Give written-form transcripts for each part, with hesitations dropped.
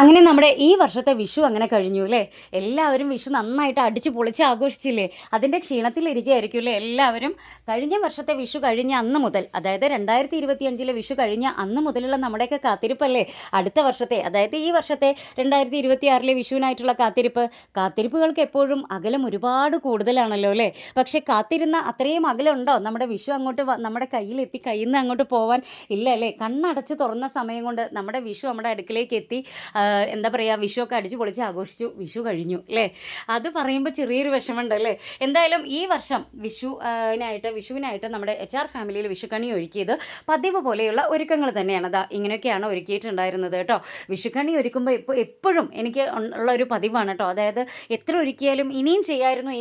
അങ്ങനെ നമ്മുടെ ഈ വർഷത്തെ വിഷു അങ്ങനെ കഴിഞ്ഞു അല്ലേ. എല്ലാവരും വിഷു നന്നായിട്ട് അടിച്ച് പൊളിച്ച് ആഘോഷിച്ചില്ലേ. അതിൻ്റെ ക്ഷീണത്തിലിരിക്കുകയായിരിക്കും അല്ലേ എല്ലാവരും. കഴിഞ്ഞ വർഷത്തെ വിഷു കഴിഞ്ഞ അന്ന് മുതൽ, അതായത് 2025 വിഷു കഴിഞ്ഞ അന്ന് മുതലുള്ള നമ്മുടെയൊക്കെ കാത്തിരിപ്പല്ലേ അടുത്ത വർഷത്തെ, അതായത് ഈ വർഷത്തെ 2026 വിഷുവിനായിട്ടുള്ള കാത്തിരിപ്പുകൾക്ക് എപ്പോഴും അകലം ഒരുപാട് കൂടുതലാണല്ലോ അല്ലേ. പക്ഷേ കാത്തിരുന്ന അത്രയും അകലമുണ്ടോ നമ്മുടെ വിഷു അങ്ങോട്ട് നമ്മുടെ കയ്യിലെത്തി, കയ്യിൽ നിന്ന് അങ്ങോട്ട് പോവാൻ? ഇല്ല അല്ലേ. കണ്ണടച്ച് തുറന്ന സമയം കൊണ്ട് നമ്മുടെ വിഷു നമ്മുടെ അടുക്കിലേക്ക് എത്തി. എന്താ പറയുക, വിഷുവൊക്കെ അടിച്ച് പൊളിച്ച് ആഘോഷിച്ചു, വിഷു കഴിഞ്ഞു അല്ലേ. അത് പറയുമ്പോൾ ചെറിയൊരു വിഷമമുണ്ട് അല്ലേ. എന്തായാലും ഈ വർഷം വിഷുവിനായിട്ട് നമ്മുടെ HR ഫാമിലിയിൽ വിഷുക്കണി ഒരുക്കിയത് പതിവ് പോലെയുള്ള ഒരുക്കങ്ങൾ തന്നെയാണ്. ഇങ്ങനെയൊക്കെയാണ് ഒരുക്കിയിട്ടുണ്ടായിരുന്നത് കേട്ടോ. വിഷുക്കണി ഒരുക്കുമ്പോൾ എപ്പോഴും എനിക്ക് ഉള്ള ഒരു പതിവാണ് കേട്ടോ. അതായത് എത്ര ഒരുക്കിയാലും ഇനിയും ചെയ്യായിരുന്നു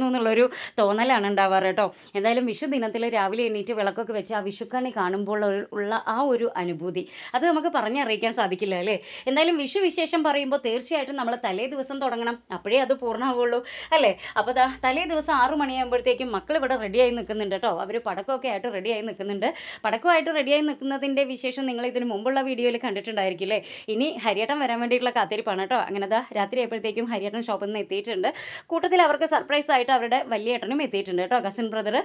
എന്നുള്ളൊരു തോന്നലാണ് ഉണ്ടാവാറ് കേട്ടോ. എന്തായാലും വിഷു ദിനത്തിൽ രാവിലെ എണീറ്റ് വിളക്കൊക്കെ വെച്ച് ആ വിഷുക്കണി കാണുമ്പോൾ ഉള്ള ആ ഒരു അനുഭൂതി അത് നമുക്ക് പറഞ്ഞറിയിക്കാൻ സാധിക്കില്ല അല്ലേ. എന്തായാലും വിഷു വിശേഷം പറയുമ്പോൾ തീർച്ചയായിട്ടും നമ്മൾ തലേ ദിവസം തുടങ്ങണം, അപ്പോഴേ അത് പൂർണ്ണമാവുള്ളൂ അല്ലേ. അപ്പോൾ തലേ ദിവസം 6 മണിയാകുമ്പോഴത്തേക്കും മക്കൾ ഇവിടെ റെഡിയായി നിൽക്കുന്നുണ്ട് കേട്ടോ. അവർ പടക്കമൊക്കെ ആയിട്ട് റെഡിയായി നിൽക്കുന്നുണ്ട്. പടക്കമായിട്ട് റെഡിയായി നിൽക്കുന്നതിൻ്റെ വിശേഷം നിങ്ങൾ ഇതിന് മുമ്പുള്ള വീഡിയോയിൽ കണ്ടിട്ടുണ്ടായിരിക്കില്ലേ. ഇനി ഹരിയേട്ടൻ വരാൻ വേണ്ടിയിട്ടുള്ള കാത്തിരിപ്പാണ് കേട്ടോ. അങ്ങനെ രാത്രി ആയപ്പോഴത്തേക്കും ഹരിയേട്ടൻ ഷോപ്പിൽ നിന്ന് എത്തിയിട്ടുണ്ട്. കൂട്ടത്തിൽ അവർക്ക് സർപ്രൈസ് ആയിട്ട് അവരുടെ വലിയേട്ടനും എത്തിയിട്ടുണ്ട് കേട്ടോ. കസിൻ ബ്രദർ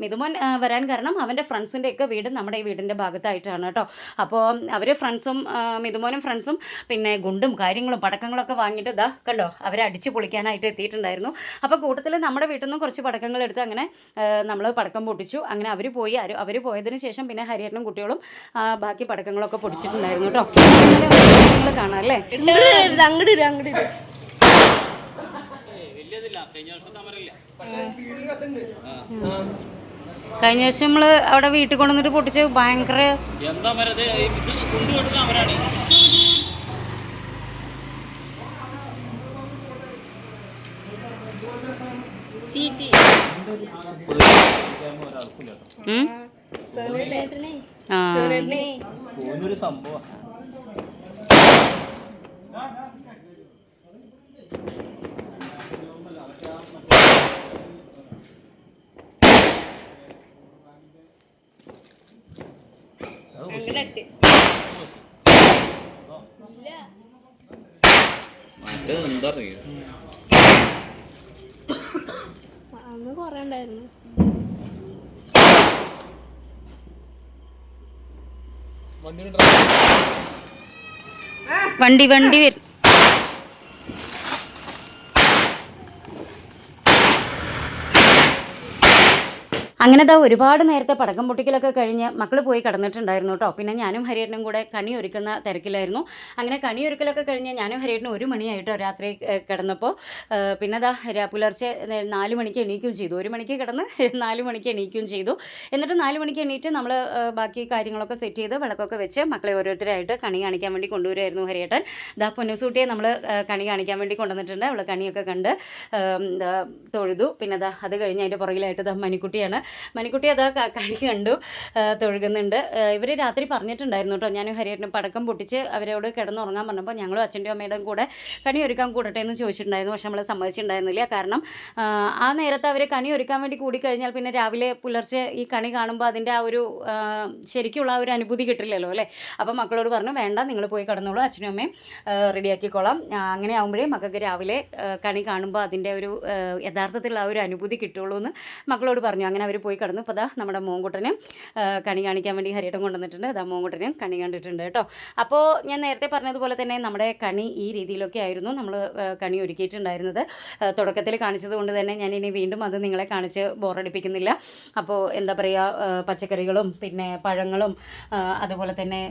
മിതുമോൻ വരാൻ കാരണം അവൻ്റെ ഫ്രണ്ട്സിൻ്റെയൊക്കെ വീട് നമ്മുടെ ഈ വീടിൻ്റെ ഭാഗത്തായിട്ടാണ് കേട്ടോ. അപ്പോൾ അവർ ഫ്രണ്ട്സും മിതുമോനും ഫ്രണ്ട്സും പിന്നെ ഗുണ്ടും കാര്യങ്ങളും പടക്കങ്ങളൊക്കെ വാങ്ങിയിട്ട് കണ്ടോ അവരെ അടിച്ച് പൊളിക്കാനായിട്ട് എത്തിയിട്ടുണ്ടായിരുന്നു. അപ്പോൾ കൂട്ടത്തിൽ നമ്മുടെ വീട്ടിൽ നിന്നും കുറച്ച് പടക്കങ്ങൾ എടുത്ത് അങ്ങനെ നമ്മൾ പടക്കം പൊട്ടിച്ചു. അങ്ങനെ അവർ പോയതിന് ശേഷം പിന്നെ ഹരിയേട്ടനും കുട്ടികളും ബാക്കി പടക്കങ്ങളൊക്കെ പൊടിച്ചിട്ടുണ്ടായിരുന്നു കേട്ടോ. നിങ്ങൾ കാണാം അല്ലേ. കഴിഞ്ഞ വർഷം നമ്മൾ അവിടെ വീട്ടിൽ കൊണ്ടുവന്നിട്ട് പൊട്ടിച്ച് ഭയങ്കര സംഭവം എന്താ അന്ന് കൊറേ ഉണ്ടായിരുന്നു. വണ്ടി വരും. അങ്ങനെ ഒരുപാട് നേരത്തെ പടക്കം പൊട്ടിക്കലൊക്കെ കഴിഞ്ഞ് മക്കൾ പോയി കിടന്നിട്ടുണ്ടായിരുന്നു കേട്ടോ. പിന്നെ ഞാനും ഹരിയേട്ടനും കൂടെ കണി ഒരുക്കുന്ന തിരക്കിലായിരുന്നു. അങ്ങനെ കണി ഒരുക്കലൊക്കെ കഴിഞ്ഞ് ഞാനും ഹരിയേട്ടനും 1 മണിയായിട്ടോ രാത്രി കിടന്നപ്പോൾ. പിന്നെ പുലർച്ചെ 4 മണിക്ക് എണീക്കുകയും ചെയ്തു. 1 മണിക്ക് കിടന്ന് 4 മണിക്ക് എണീക്കുകയും ചെയ്തു. എന്നിട്ട് 4 മണിക്ക് എണീറ്റ് നമ്മൾ ബാക്കി കാര്യങ്ങളൊക്കെ സെറ്റ് ചെയ്ത് വിളക്കൊക്കെ വെച്ച് മക്കളെ ഓരോരുത്തരായിട്ട് കണി കാണിക്കാൻ വേണ്ടി കൊണ്ടുവരുമായിരുന്നു ഹരിയേട്ടൻ. പൊന്നുസൂട്ടിയെ നമ്മൾ കണി കാണിക്കാൻ വേണ്ടി കൊണ്ടുവന്നിട്ടുണ്ട്. അവൾ കണിയൊക്കെ കണ്ട് തൊഴുതു. പിന്നെ അത് കഴിഞ്ഞ് അതിൻ്റെ പുറകിലായിട്ട് മണിക്കുട്ടി കണി കണ്ടു, തൊഴുകുന്നുണ്ട്. ഇവർ രാത്രി പറഞ്ഞിട്ടുണ്ടായിരുന്നു കേട്ടോ. ഞാൻ ഹരിയേട്ടനും പടക്കം പൊട്ടിച്ച് അവരോട് കിടന്നുറങ്ങാൻ പറഞ്ഞപ്പോൾ ഞങ്ങളും അച്ഛൻ്റെയും അമ്മയുടെയും കൂടെ കണി ഒരുക്കാൻ കൂടട്ടെ എന്ന് ചോദിച്ചിട്ടുണ്ടായിരുന്നു. പക്ഷെ നമ്മൾ സമ്മതിച്ചിട്ടുണ്ടായിരുന്നില്ല. കാരണം ആ നേരത്തെ അവർ കണി ഒരുക്കാൻ വേണ്ടി കൂടിക്കഴിഞ്ഞാൽ പിന്നെ രാവിലെ പുലർച്ചെ ഈ കണി കാണുമ്പോൾ അതിൻ്റെ ആ ഒരു ശരിക്കുള്ള ആ ഒരു അനുഭൂതി കിട്ടില്ലല്ലോ അല്ലേ. അപ്പോൾ മക്കളോട് പറഞ്ഞു, വേണ്ട നിങ്ങൾ പോയി കിടന്നോളൂ, അച്ഛനും അമ്മയും റെഡിയാക്കിക്കോളാം. അങ്ങനെ ആകുമ്പോഴേ മക്കൾക്ക് രാവിലെ കണി കാണുമ്പോൾ അതിൻ്റെ ഒരു യഥാർത്ഥത്തിലുള്ള ആ ഒരു അനുഭൂതി കിട്ടുള്ളൂ എന്ന് മക്കളോട് പറഞ്ഞു. അങ്ങനെ അവർ പോയി കിടന്നു. ഇപ്പോൾ നമ്മുടെ മോങ്കുട്ടനെ കണി കാണിക്കാൻ വേണ്ടി ഹരിയേട്ടൻ കൊണ്ടുവന്നിട്ടുണ്ട്. മോങ്കുട്ടനെയും കണി കണ്ടിട്ടുണ്ട് കേട്ടോ. അപ്പോൾ ഞാൻ നേരത്തെ പറഞ്ഞതുപോലെ തന്നെ നമ്മുടെ കണി ഈ രീതിയിലൊക്കെ ആയിരുന്നു നമ്മൾ കണി ഒരുക്കിയിട്ടുണ്ടായിരുന്നത്. തുടക്കത്തിൽ കാണിച്ചത് കൊണ്ട് തന്നെ ഞാൻ ഇനി വീണ്ടും അത് നിങ്ങളെ കാണിച്ച് ബോറടിപ്പിക്കുന്നില്ല. അപ്പോൾ എന്താ പറയുക, പച്ചക്കറികളും പിന്നെ പഴങ്ങളും അതുപോലെ തന്നെ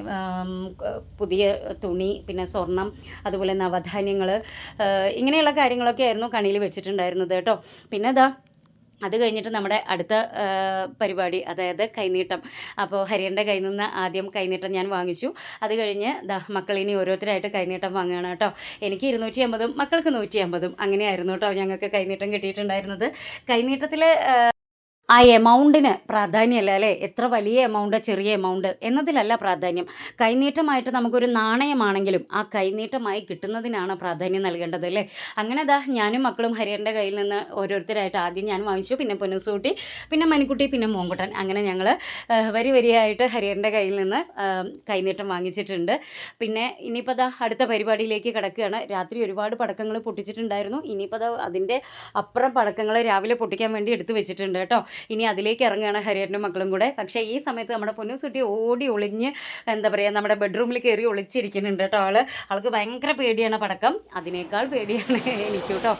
പുതിയ തുണി, പിന്നെ സ്വർണം, അതുപോലെ നവധാന്യങ്ങൾ, ഇങ്ങനെയുള്ള കാര്യങ്ങളൊക്കെ ആയിരുന്നു കണിയിൽ വെച്ചിട്ടുണ്ടായിരുന്നത് കേട്ടോ. പിന്നെ അത് കഴിഞ്ഞിട്ട് നമ്മുടെ അടുത്ത പരിപാടി, അതായത് കൈനീട്ടം. അപ്പോൾ ഹരിയൻ്റെ കയ്യിൽ നിന്ന് ആദ്യം കൈനീട്ടം ഞാൻ വാങ്ങിച്ചു. അത് കഴിഞ്ഞ് മക്കളിനി ഓരോരുത്തരായിട്ട് കൈനീട്ടം വാങ്ങുകയാണ് കേട്ടോ. എനിക്ക് 250 മക്കൾക്ക് 150 അങ്ങനെയായിരുന്നു കേട്ടോ ഞങ്ങൾക്ക് കൈനീട്ടം കിട്ടിയിട്ടുണ്ടായിരുന്നത്. കൈനീട്ടത്തിൽ ആ എമൗണ്ടിന് പ്രാധാന്യമല്ല അല്ലേ, എത്ര വലിയ എമൗണ്ട് ചെറിയ എമൗണ്ട് എന്നതിലല്ല പ്രാധാന്യം. കൈനീട്ടമായിട്ട് നമുക്കൊരു നാണയമാണെങ്കിലും ആ കൈനീട്ടമായി കിട്ടുന്നതിനാണ് പ്രാധാന്യം നൽകേണ്ടത് അല്ലേ. അങ്ങനെ ഞാനും മക്കളും ഹരിയറിൻ്റെ കയ്യിൽ നിന്ന് ഓരോരുത്തരായിട്ട് ആദ്യം ഞാൻ വാങ്ങിച്ചു, പിന്നെ പൊന്നുസൂട്ടി, പിന്നെ മണിക്കുട്ടി, പിന്നെ മോങ്കുട്ടൻ. അങ്ങനെ ഞങ്ങൾ വരിയായിട്ട് ഹരിയറിൻ്റെ കയ്യിൽ നിന്ന് കൈനീട്ടം വാങ്ങിച്ചിട്ടുണ്ട്. പിന്നെ ഇനിയിപ്പോൾ അടുത്ത പരിപാടിയിലേക്ക് കിടക്കുകയാണ്. രാത്രി ഒരുപാട് പടക്കങ്ങൾ പൊട്ടിച്ചിട്ടുണ്ടായിരുന്നു. ഇനിയിപ്പോൾ അതിൻ്റെ അപ്പുറം പടക്കങ്ങൾ രാവിലെ പൊട്ടിക്കാൻ വേണ്ടി എടുത്തു വെച്ചിട്ടുണ്ട് കേട്ടോ. ഇനി അതിലേക്ക് ഇറങ്ങുകയാണ് ഹരിയറിൻ്റെ മക്കളും കൂടെ. പക്ഷേ ഈ സമയത്ത് നമ്മുടെ പൊന്നുസുട്ടി ഓടി ഒളിഞ്ഞ് എന്താ പറയുക നമ്മുടെ ബെഡ്റൂമിൽ കയറി ഒളിച്ചിരിക്കുന്നുണ്ട് കേട്ടോ. ആൾക്ക് ഭയങ്കര പേടിയാണ് പടക്കം. അതിനേക്കാൾ പേടിയാണ് എനിക്ക് കേട്ടോ.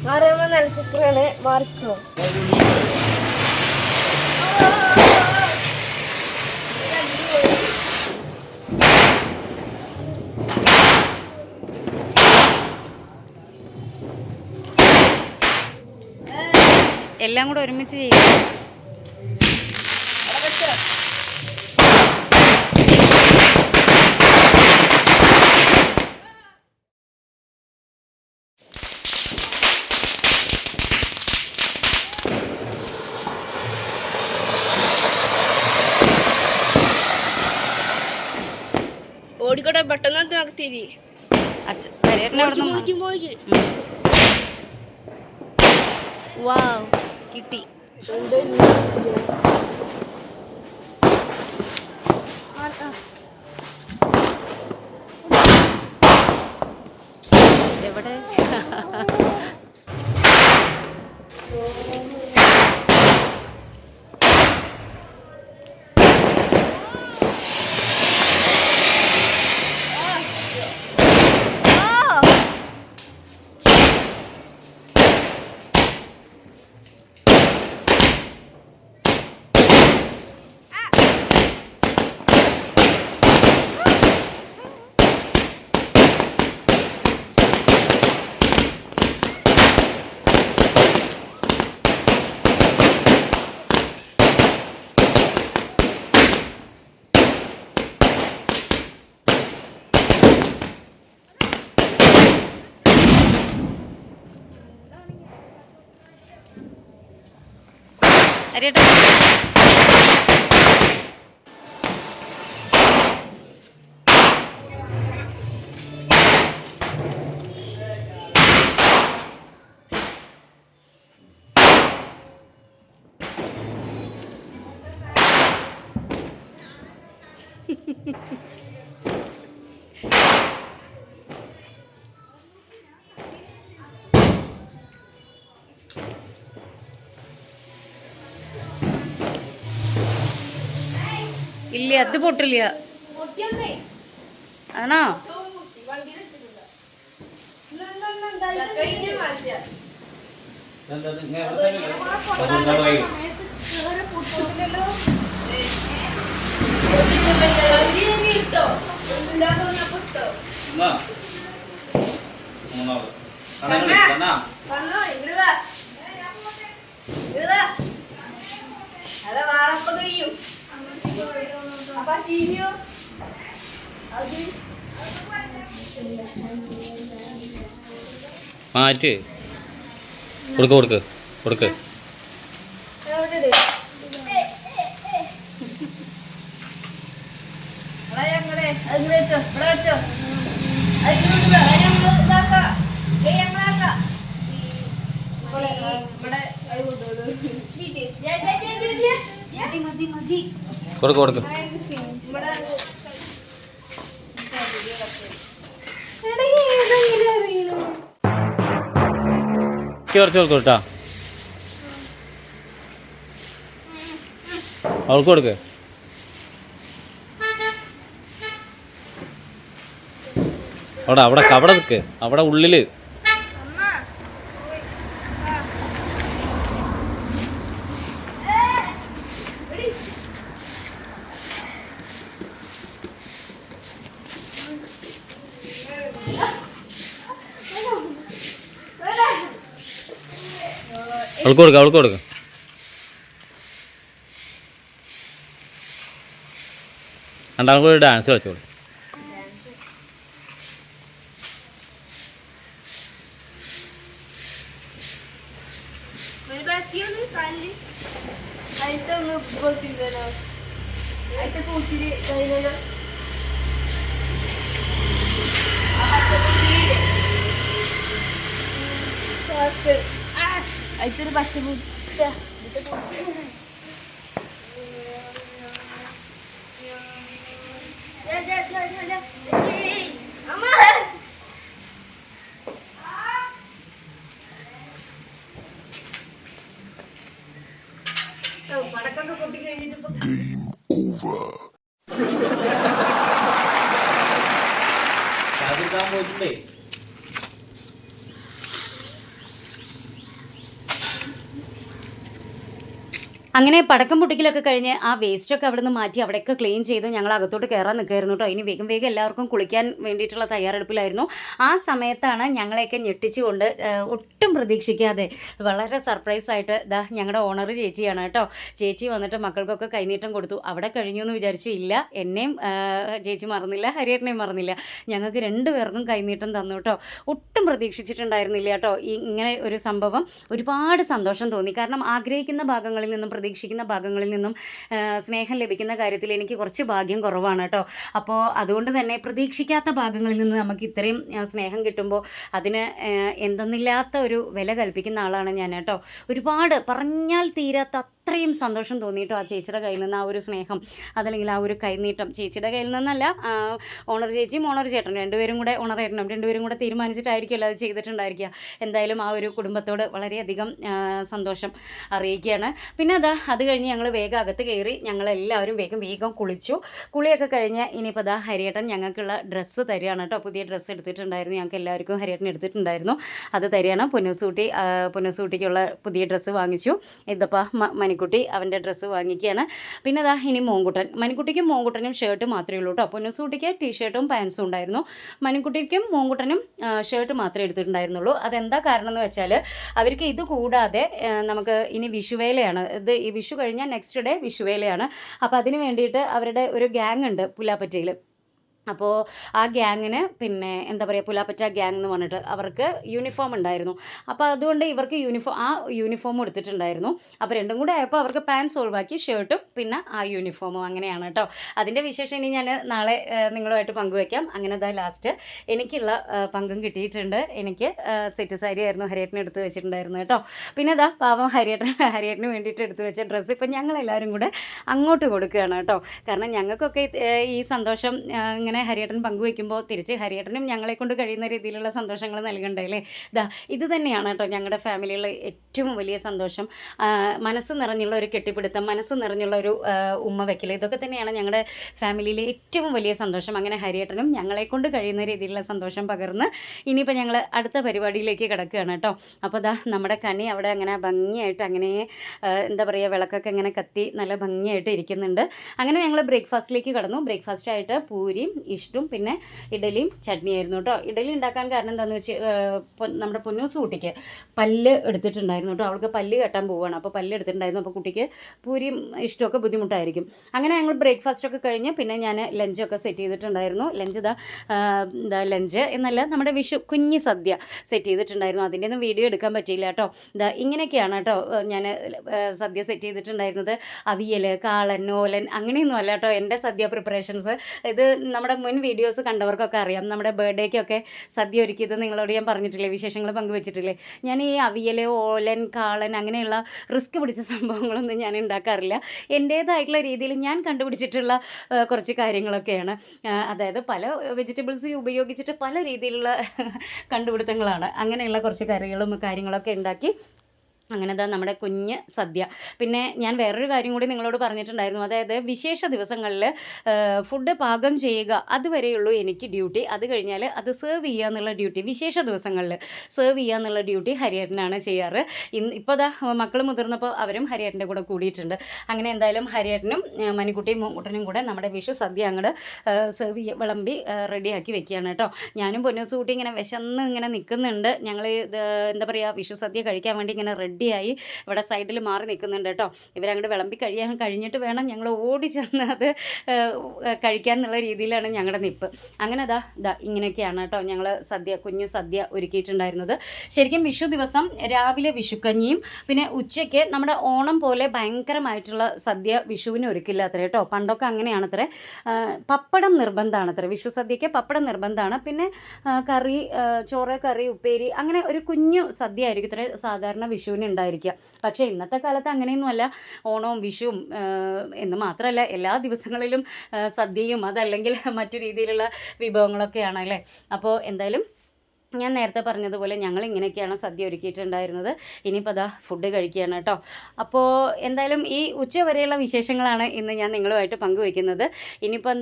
മാറുമ്പോൾ നനച്ചപ്പോഴാണ് മാറിക്കോ. എല്ലാം കൂടെ ഒരുമിച്ച് ചെയ്യും. ഓടിക്കോട്ടെ പെട്ടെന്ന് നമുക്ക് തിരി കിട്ടി. എവിടെ അറിയട്ടെ. ഇല്ല, അത് പൊട്ടില്ല. ആണോ? മാറ്റ് കൊടുക്ക് കൊടുക്ക് കൊടുക്ക്. കൊടുക്ക് കൊടുക്ക് കുറച്ച് കൊടുക്കും കേട്ടോ അവൾക്ക് കൊടുക്ക് അവിടെ അവിടെ നിൽക്ക് അവിടെ ഉള്ളില് അവൾക്ക് കൊടുക്ക അവൾക്ക് കൊടുക്ക രണ്ടാമത് ഒരു ഡാൻസ് കളിച്ചോളൂ അതിലൊരു പച്ചപ്പൂച്ച പടക്കൊക്കെ പൊട്ടി കഴിഞ്ഞിട്ട് പോയിട്ടുണ്ടേ അങ്ങനെ പടക്കം പൊട്ടിക്കലൊക്കെ കഴിഞ്ഞ് ആ വേസ്റ്റൊക്കെ അവിടെ നിന്ന് മാറ്റി അവിടെയൊക്കെ ക്ലീൻ ചെയ്ത് ഞങ്ങൾ അകത്തോട്ട് കയറാൻ നിൽക്കായിരുന്നു കേട്ടോ. ഇനി വേഗം വേഗം എല്ലാവർക്കും കുളിക്കാൻ വേണ്ടിയിട്ടുള്ള തയ്യാറെടുപ്പിലായിരുന്നു. ആ സമയത്താണ് ഞങ്ങളെയൊക്കെ ഞെട്ടിച്ചുകൊണ്ട് ഒട്ടും പ്രതീക്ഷിക്കാതെ വളരെ സർപ്രൈസായിട്ട് ഞങ്ങളുടെ ഓണർ ചേച്ചിയാണ് കേട്ടോ. ചേച്ചി വന്നിട്ട് മക്കൾക്കൊക്കെ കൈനീട്ടം കൊടുത്തു. അവിടെ കഴിഞ്ഞു എന്ന് വിചാരിച്ചു. ഇല്ല, എന്നെയും ചേച്ചി മറന്നില്ല, ഹരിയേട്ടനെയും മറന്നില്ല. ഞങ്ങൾക്ക് രണ്ടുപേർക്കും കൈനീട്ടം തന്നു കേട്ടോ. ഒട്ടും പ്രതീക്ഷിച്ചിട്ടുണ്ടായിരുന്നില്ല കേട്ടോ ഇങ്ങനെ ഒരു സംഭവം. ഒരുപാട് സന്തോഷം തോന്നി. കാരണം ആഗ്രഹിക്കുന്ന ഭാഗങ്ങളിൽ നിന്നും പ്രതീക്ഷിക്കുന്ന ഭാഗങ്ങളിൽ നിന്നും സ്നേഹം ലഭിക്കുന്ന കാര്യത്തിൽ എനിക്ക് കുറച്ച് ഭാഗ്യം കുറവാണ് കേട്ടോ. അപ്പോൾ അതുകൊണ്ട് തന്നെ പ്രതീക്ഷിക്കാത്ത ഭാഗങ്ങളിൽ നിന്ന് നമുക്ക് ഇത്രയും സ്നേഹം കിട്ടുമ്പോൾ അതിന് എന്തെന്നില്ലാത്ത ഒരു വില കൽപ്പിക്കുന്ന ആളാണ് ഞാൻ കേട്ടോ. ഒരുപാട് പറഞ്ഞാൽ തീരാത്ത അത്രയും സന്തോഷം തോന്നിയിട്ടോ ആ ചേച്ചിയുടെ കയ്യിൽ നിന്ന് ആ ഒരു സ്നേഹം, അതല്ലെങ്കിൽ ആ ഒരു കൈനീട്ടം. ചേച്ചിയുടെ കയ്യിൽ നിന്നല്ല, ഓണർ ചേച്ചിയും ഓണർ ചേട്ടനും രണ്ടുപേരും കൂടെ, ഓണറേട്ടനും രണ്ടുപേരും കൂടെ തീരുമാനിച്ചിട്ടായിരിക്കുമല്ലോ അത് ചെയ്തിട്ടുണ്ടായിരിക്കുക. എന്തായാലും ആ ഒരു കുടുംബത്തോട് വളരെയധികം സന്തോഷം അറിയിക്കുകയാണ്. പിന്നെ അത് കഴിഞ്ഞ് ഞങ്ങൾ വേഗം അകത്ത് കയറി ഞങ്ങളെല്ലാവരും വേഗം കുളിച്ചു. കുളിയൊക്കെ കഴിഞ്ഞ് ഇനിയിപ്പോൾ ഹരിയേട്ടൻ ഞങ്ങൾക്കുള്ള ഡ്രസ്സ് തരികയാണ് കേട്ടോ. പുതിയ ഡ്രസ്സ് എടുത്തിട്ടുണ്ടായിരുന്നു, ഞങ്ങൾക്ക് എല്ലാവർക്കും ഹരിയേട്ടൻ എടുത്തിട്ടുണ്ടായിരുന്നു. അത് തരികയാണ്. പൊന്നൂസൂട്ടിക്കുള്ള പുതിയ ഡ്രസ്സ് വാങ്ങിച്ചു. ഇതിപ്പോൾ മണിക്കുട്ടി അവൻ്റെ ഡ്രസ്സ് വാങ്ങിക്കുകയാണ്. പിന്നെ ഇനി മണിക്കുട്ടിക്കും മോങ്കുട്ടനും ഷർട്ട് മാത്രമേ ഉള്ളൂ കേട്ടോ. പൊന്നൂസൂട്ടിക്ക് ടീഷർട്ടും പാൻസും ഉണ്ടായിരുന്നു. മണിക്കുട്ടിക്കും മോങ്കുട്ടനും ഷർട്ട് മാത്രമേ എടുത്തിട്ടുണ്ടായിരുന്നുള്ളൂ. അതെന്താ കാരണം എന്ന് വെച്ചാൽ അവർക്ക് ഇത് കൂടാതെ നമുക്ക് ഇനി വിഷുവേലയാണ്. ഈ വിഷു കഴിഞ്ഞാൽ നെക്സ്റ്റ് ഡേ വിഷുവേലയാണ്. അപ്പോൾ അതിന് വേണ്ടിയിട്ട് അവരുടെ ഒരു ഗ്യാങ് ഉണ്ട് പുലാപ്പറ്റയിൽ. അപ്പോൾ ആ ഗ്യാങ്ങിന് പിന്നെ എന്താ പറയുക, പുലാപ്പറ്റ ഗ്യാങ് എന്ന് പറഞ്ഞിട്ട് അവർക്ക് യൂണിഫോം ഉണ്ടായിരുന്നു. അപ്പോൾ അതുകൊണ്ട് ഇവർക്ക് യൂണിഫോം എടുത്തിട്ടുണ്ടായിരുന്നു. അപ്പോൾ രണ്ടും കൂടെ ആയപ്പോൾ അവർക്ക് പാൻസ് ഒഴിവാക്കി ഷർട്ടും പിന്നെ ആ യൂണിഫോമും, അങ്ങനെയാണ് കേട്ടോ. അതിൻ്റെ വിശേഷം ഇനി ഞാൻ നാളെ നിങ്ങളുമായിട്ട് പങ്കുവയ്ക്കാം. അങ്ങനെ ലാസ്റ്റ് എനിക്കുള്ള പങ്കും കിട്ടിയിട്ടുണ്ട്. എനിക്ക് സെറ്റ് സാരി ആയിരുന്നു ഹരിയേട്ടന് എടുത്ത് വെച്ചിട്ടുണ്ടായിരുന്നു കേട്ടോ. പിന്നെ പാവം ഹരിയേട്ടന് വേണ്ടിയിട്ട് എടുത്ത് വെച്ച ഡ്രസ്സ് ഇപ്പം ഞങ്ങളെല്ലാവരും കൂടെ അങ്ങോട്ട് കൊടുക്കുകയാണ് കേട്ടോ. കാരണം ഞങ്ങൾക്കൊക്കെ ഈ സന്തോഷം ഇങ്ങനെ ഹരിയേട്ടൻ പങ്കുവയ്ക്കുമ്പോൾ തിരിച്ച് ഹരിയേട്ടനും ഞങ്ങളെ കൊണ്ട് കഴിയുന്ന രീതിയിലുള്ള സന്തോഷങ്ങൾ നൽകണ്ടേ അല്ലേ. ഇത് തന്നെയാണ് കേട്ടോ ഞങ്ങളുടെ ഫാമിലിയിലെ ഏറ്റവും വലിയ സന്തോഷം. മനസ്സ് നിറഞ്ഞുള്ള ഒരു കെട്ടിപ്പിടുത്തം, മനസ്സ് നിറഞ്ഞുള്ള ഒരു ഉമ്മ വയ്ക്കൽ, ഇതൊക്കെ തന്നെയാണ് ഞങ്ങളുടെ ഫാമിലിയിലെ ഏറ്റവും വലിയ സന്തോഷം. അങ്ങനെ ഹരിയേട്ടനും ഞങ്ങളെ കൊണ്ട് കഴിയുന്ന രീതിയിലുള്ള സന്തോഷം പകർന്ന് ഇനിയിപ്പോൾ ഞങ്ങൾ അടുത്ത പരിപാടിയിലേക്ക് കിടക്കുകയാണ് കേട്ടോ. അപ്പോൾ നമ്മുടെ കണി അവിടെ അങ്ങനെ ഭംഗിയായിട്ട് അങ്ങനെ എന്താ പറയുക, വിളക്കൊക്കെ ഇങ്ങനെ കത്തി നല്ല ഭംഗിയായിട്ട് ഇരിക്കുന്നുണ്ട്. അങ്ങനെ ഞങ്ങൾ ബ്രേക്ക്ഫാസ്റ്റിലേക്ക് കടന്നു. ബ്രേക്ക്ഫാസ്റ്റായിട്ട് പൂരിയും ഇഷ്ടും പിന്നെ ഇഡലിയും ചട്നിയായിരുന്നു കേട്ടോ. ഇഡലി ഉണ്ടാക്കാൻ കാരണം എന്താണെന്ന് വെച്ച് നമ്മുടെ പൊന്നൂസ് കുട്ടിക്ക് പല്ല് എടുത്തിട്ടുണ്ടായിരുന്നു കേട്ടോ. അവൾക്ക് പല്ല് കെട്ടാൻ പോവുകയാണ്. അപ്പോൾ പല്ല് എടുത്തിട്ടുണ്ടായിരുന്നു. അപ്പോൾ കുട്ടിക്ക് പൂരിയും ഇഷ്ടമൊക്കെ ബുദ്ധിമുട്ടായിരിക്കും. അങ്ങനെ ഞങ്ങൾ ബ്രേക്ക്ഫാസ്റ്റൊക്കെ കഴിഞ്ഞ് പിന്നെ ഞാൻ ലഞ്ചൊക്കെ സെറ്റ് ചെയ്തിട്ടുണ്ടായിരുന്നു. ലഞ്ച് എന്നല്ല, നമ്മുടെ വിഷു കുഞ്ഞ് സദ്യ സെറ്റ് ചെയ്തിട്ടുണ്ടായിരുന്നു. അതിൻ്റെ ഒന്നും വീഡിയോ എടുക്കാൻ പറ്റിയില്ല കേട്ടോ. ഇങ്ങനെയൊക്കെയാണ് കേട്ടോ ഞാൻ സദ്യ സെറ്റ് ചെയ്തിട്ടുണ്ടായിരുന്നത്. അവിയൽ, കാളൻ, ഓലൻ അങ്ങനെയൊന്നും അല്ല കേട്ടോ എൻ്റെ സദ്യ പ്രിപ്പറേഷൻസ്. ഇത് നമ്മുടെ നമ്മുടെ മുൻ വീഡിയോസ് കണ്ടവർക്കൊക്കെ അറിയാം, നമ്മുടെ ബർത്ത്ഡേക്കൊക്കെ സദ്യ ഒരുക്കിയത് നിങ്ങളോട് ഞാൻ പറഞ്ഞിട്ടില്ലേ, വിശേഷങ്ങൾ പങ്കുവെച്ചിട്ടില്ലേ. ഞാൻ ഈ അവിയൽ, ഓലൻ, കാളൻ അങ്ങനെയുള്ള റിസ്ക് പിടിച്ച സംഭവങ്ങളൊന്നും ഞാൻ ഉണ്ടാക്കാറില്ല. എൻ്റേതായിട്ടുള്ള രീതിയിൽ ഞാൻ കണ്ടുപിടിച്ചിട്ടുള്ള കുറച്ച് കാര്യങ്ങളൊക്കെയാണ്. അതായത് പല വെജിറ്റബിൾസ് ഉപയോഗിച്ചിട്ട് പല രീതിയിലുള്ള കണ്ടുപിടുത്തങ്ങളാണ്. അങ്ങനെയുള്ള കുറച്ച് കറികളും കാര്യങ്ങളൊക്കെ ഉണ്ടാക്കി അങ്ങനെ നമ്മുടെ കുഞ്ഞ് സദ്യ. പിന്നെ ഞാൻ വേറൊരു കാര്യം കൂടി നിങ്ങളോട് പറഞ്ഞിട്ടുണ്ടായിരുന്നു. അതായത് വിശേഷ ദിവസങ്ങളിൽ ഫുഡ് പാകം ചെയ്യുക അതുവരെയുള്ളൂ എനിക്ക് ഡ്യൂട്ടി. അത് കഴിഞ്ഞാൽ അത് സെർവ് ചെയ്യുക എന്നുള്ള ഡ്യൂട്ടി, വിശേഷ ദിവസങ്ങളിൽ സെർവ് ചെയ്യുക എന്നുള്ള ഡ്യൂട്ടി ഹരിയേട്ടനാണ് ചെയ്യാറ്. ഇപ്പോൾ മക്കൾ മുതിർന്നപ്പോൾ അവരും ഹരിയേട്ടൻ്റെ കൂടെ കൂടിയിട്ടുണ്ട്. അങ്ങനെ എന്തായാലും ഹരിയേട്ടനും മണിക്കുട്ടിയും മൂക്കുട്ടനും കൂടെ നമ്മുടെ വിഷു സദ്യ അങ്ങോട്ട് സെർവ് ചെയ്യുക, വിളമ്പി റെഡിയാക്കി വെക്കുകയാണ് കേട്ടോ. ഞാനും പൊന്നൂസുകൂട്ടി ഇങ്ങനെ വിശന്ന് ഇങ്ങനെ നിൽക്കുന്നുണ്ട്. ഞങ്ങൾ എന്താ പറയുക, വിഷു സദ്യ കഴിക്കാൻ വേണ്ടി ഇങ്ങനെ റെഡിയായി ഇവിടെ സൈഡിൽ മാറി നിൽക്കുന്നുണ്ട് കേട്ടോ. ഇവരങ്ങോട്ട് വിളമ്പി കഴിഞ്ഞിട്ട് വേണം ഞങ്ങൾ ഓടി ചെന്ന് അത് കഴിക്കാൻ എന്നുള്ള രീതിയിലാണ് ഞങ്ങളുടെ നിപ്പ്. അങ്ങനെ ഇങ്ങനെയൊക്കെയാണ് കേട്ടോ ഞങ്ങൾ കുഞ്ഞു സദ്യ ഒരുക്കിയിട്ടുണ്ടായിരുന്നത്. ശരിക്കും വിഷു ദിവസം രാവിലെ വിഷുക്കഞ്ഞിയും പിന്നെ ഉച്ചയ്ക്ക് നമ്മുടെ ഓണം പോലെ ഭയങ്കരമായിട്ടുള്ള സദ്യ വിഷുവിന് ഒരുക്കില്ല അത്ര കേട്ടോ. പണ്ടൊക്കെ അങ്ങനെയാണ് അത്ര. പപ്പടം നിർബന്ധമാണ് അത്ര, വിഷു സദ്യയ്ക്ക് പപ്പടം നിർബന്ധമാണ്. പിന്നെ കറി, ചോറ്, കറി, ഉപ്പേരി, അങ്ങനെ ഒരു കുഞ്ഞു സദ്യ ആയിരിക്കും ഇത്ര സാധാരണ വിഷുവിന് ഉണ്ടായിരിക്കുക. പക്ഷേ ഇന്നത്തെ കാലത്ത് അങ്ങനെയൊന്നുമല്ല. ഓണവും വിഷുവും എന്ന് മാത്രമല്ല എല്ലാ ദിവസങ്ങളിലും സദ്യയും അതല്ലെങ്കിൽ മറ്റു രീതിയിലുള്ള വിഭവങ്ങളൊക്കെയാണ് അല്ലേ. അപ്പോൾ എന്തായാലും ഞാൻ നേരത്തെ പറഞ്ഞതുപോലെ ഞങ്ങൾ ഇങ്ങനെയൊക്കെയാണ് സദ്യ ഒരുക്കിയിട്ടുണ്ടായിരുന്നത്. ഇനിയിപ്പോൾ ഫുഡ് കഴിക്കുകയാണ് കേട്ടോ. അപ്പോൾ എന്തായാലും ഈ ഉച്ച വരെയുള്ള വിശേഷങ്ങളാണ് ഇന്ന് ഞാൻ നിങ്ങളുമായിട്ട് പങ്കുവയ്ക്കുന്നത്. ഇനിയിപ്പോൾ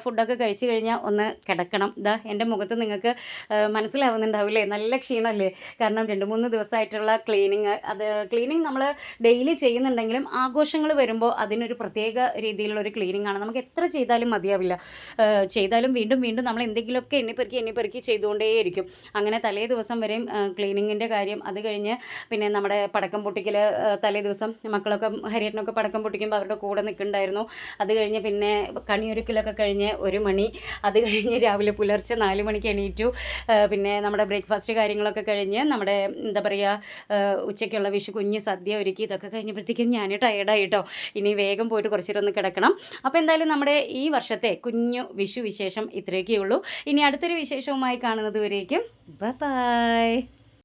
ഫുഡൊക്കെ കഴിച്ചു കഴിഞ്ഞാൽ ഒന്ന് കിടക്കണം. എൻ്റെ മുഖത്ത് നിങ്ങൾക്ക് മനസ്സിലാവുന്നുണ്ടാവില്ലേ, നല്ല ക്ഷീണമല്ലേ. കാരണം 2-3 ദിവസമായിട്ടുള്ള ക്ലീനിങ് നമ്മൾ ഡെയിലി ചെയ്യുന്നുണ്ടെങ്കിലും ആഘോഷങ്ങൾ വരുമ്പോൾ അതിനൊരു പ്രത്യേക രീതിയിലുള്ള ഒരു ക്ലീനിങ് ആണ്. നമുക്ക് എത്ര ചെയ്താലും മതിയാവില്ല. ചെയ്താലും വീണ്ടും വീണ്ടും നമ്മൾ എന്തെങ്കിലുമൊക്കെ എണ്ണിപ്പെറുക്കി ചെയ്തുകൊണ്ടേയിരിക്കും. അങ്ങനെ തലേ ദിവസം വരെയും ക്ലീനിങ്ങിൻ്റെ കാര്യം. അത് കഴിഞ്ഞ് പിന്നെ നമ്മുടെ പടക്കം പൊട്ടിക്കൽ, തലേ ദിവസം മക്കളൊക്കെ ഹരിയേട്ടനൊക്കെ പടക്കം പൊട്ടിക്കുമ്പോൾ അവരുടെ കൂടെ നിൽക്കുന്നുണ്ടായിരുന്നു. അത് കഴിഞ്ഞ് പിന്നെ കണിയൊരുക്കലൊക്കെ കഴിഞ്ഞ് 1 മണി. അത് കഴിഞ്ഞ് രാവിലെ പുലർച്ചെ 4 മണിക്ക് എണീറ്റു. പിന്നെ നമ്മുടെ ബ്രേക്ക്ഫാസ്റ്റ് കാര്യങ്ങളൊക്കെ കഴിഞ്ഞ് നമ്മുടെ എന്താ പറയുക ഉച്ചയ്ക്കുള്ള വിഷു കുഞ്ഞ് സദ്യ ഒരുക്കി. ഇതൊക്കെ കഴിഞ്ഞപ്പോഴത്തേക്കും ഞാൻ ടയേർഡായി കേട്ടോ. ഇനി വേഗം പോയിട്ട് കുറച്ചേരൊന്ന് കിടക്കണം. അപ്പോൾ എന്തായാലും നമ്മുടെ ഈ വർഷത്തെ കുഞ്ഞു വിഷു വിശേഷം ഇത്രയൊക്കെ ഉള്ളൂ. ഇനി അടുത്തൊരു വിശേഷവുമായി കാണുന്നത് വരേക്കും ബൈ.